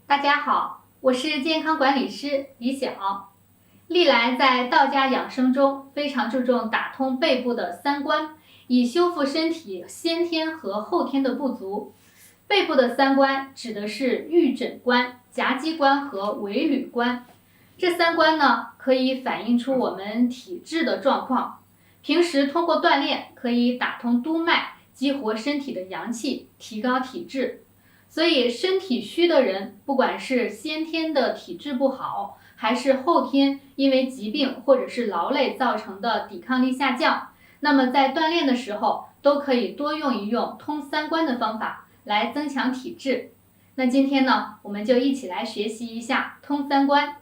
大家好，我是健康管理师李晓。历来在道家养生中非常注重打通背部的三关，以修复身体先天和后天的不足。背部的三关指的是玉枕关、夹击关和尾闾关。这三关呢，可以反映出我们体质的状况。平时通过锻炼，可以打通督脉，激活身体的阳气，提高体质。所以身体虚的人，不管是先天的体质不好，还是后天因为疾病或者是劳累造成的抵抗力下降，那么在锻炼的时候，都可以多用一用通三关的方法来增强体质。那今天呢，我们就一起来学习一下通三关。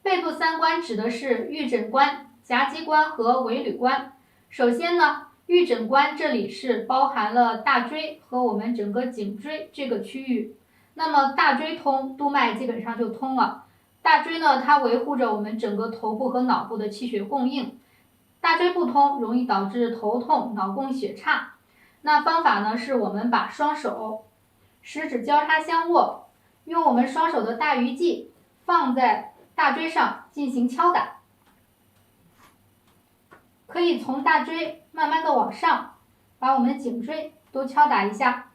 背部三关指的是玉枕关、夹击关和尾闾关。首先呢，玉枕关这里是包含了大椎和我们整个颈椎这个区域。那么大椎通，督脉基本上就通了。大椎呢，它维护着我们整个头部和脑部的气血供应。大椎不通，容易导致头痛、脑供血差。那方法呢，是我们把双手食指交叉相握，用我们双手的大鱼际放在大椎上进行敲打。可以从大椎慢慢的往上，把我们颈椎都敲打一下。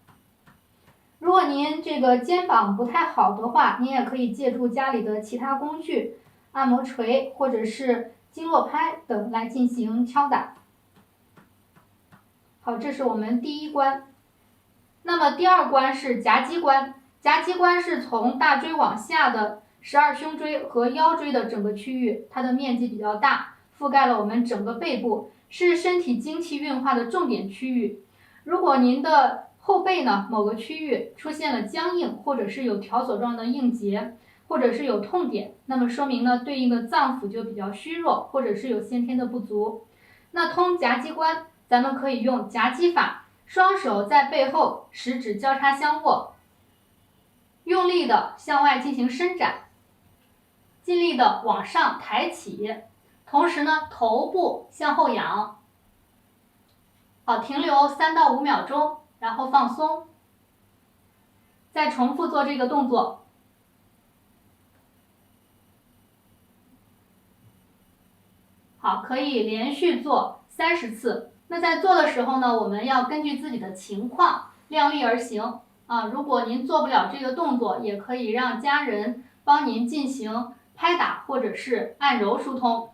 如果您这个肩膀不太好的话，您也可以借助家里的其他工具，按摩锤或者是经络拍等来进行敲打。好，这是我们第一关。那么第二关是夹击关，夹击关是从大椎往下的12胸椎和腰椎的整个区域，它的面积比较大，覆盖了我们整个背部，是身体精气运化的重点区域。如果您的后背呢某个区域出现了僵硬，或者是有条索状的硬结，或者是有痛点，那么说明呢对应的脏腑就比较虚弱，或者是有先天的不足。那通夹击关，咱们可以用夹击法，双手在背后食指交叉相握，用力的向外进行伸展，尽力的往上抬起，同时呢头部向后仰。好，停留3到5秒钟，然后放松，再重复做这个动作。好，可以连续做30次。那在做的时候呢，我们要根据自己的情况量力而行啊。如果您做不了这个动作，也可以让家人帮您进行拍打或者是按揉疏通。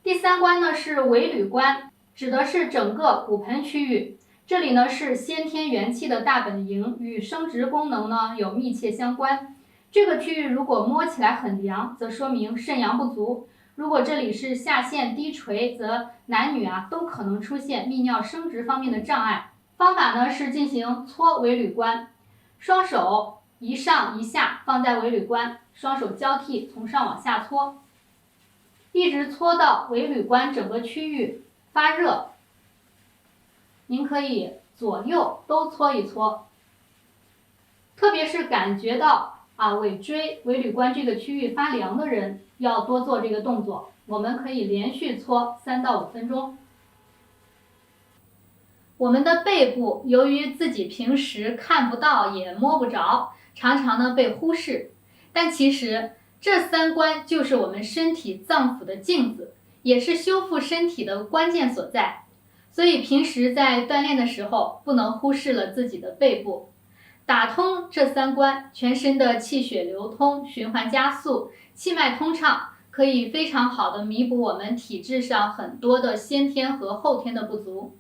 第三关呢是尾闾关，指的是整个骨盆区域，这里呢是先天元气的大本营，与生殖功能呢有密切相关。这个区域如果摸起来很凉，则说明肾阳不足。如果这里是下陷低垂，则男女都可能出现泌尿生殖方面的障碍。方法呢是进行搓尾闾关，双手一上一下放在尾闾关，双手交替从上往下搓，一直搓到尾闾关整个区域发热。您可以左右都搓一搓，特别是感觉到尾椎、尾闾关这个区域发凉的人，要多做这个动作。我们可以连续搓3到5分钟。我们的背部由于自己平时看不到也摸不着，常常呢被忽视，但其实这三关就是我们身体脏腑的镜子，也是修复身体的关键所在。所以平时在锻炼的时候，不能忽视了自己的背部。打通这三关，全身的气血流通，循环加速，气脉通畅，可以非常好的弥补我们体质上很多的先天和后天的不足。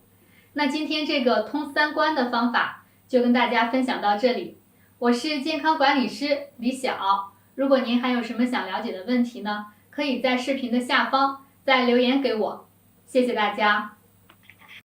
那今天这个通三关的方法就跟大家分享到这里。我是健康管理师李晓，如果您还有什么想了解的问题呢，可以在视频的下方再留言给我。谢谢大家。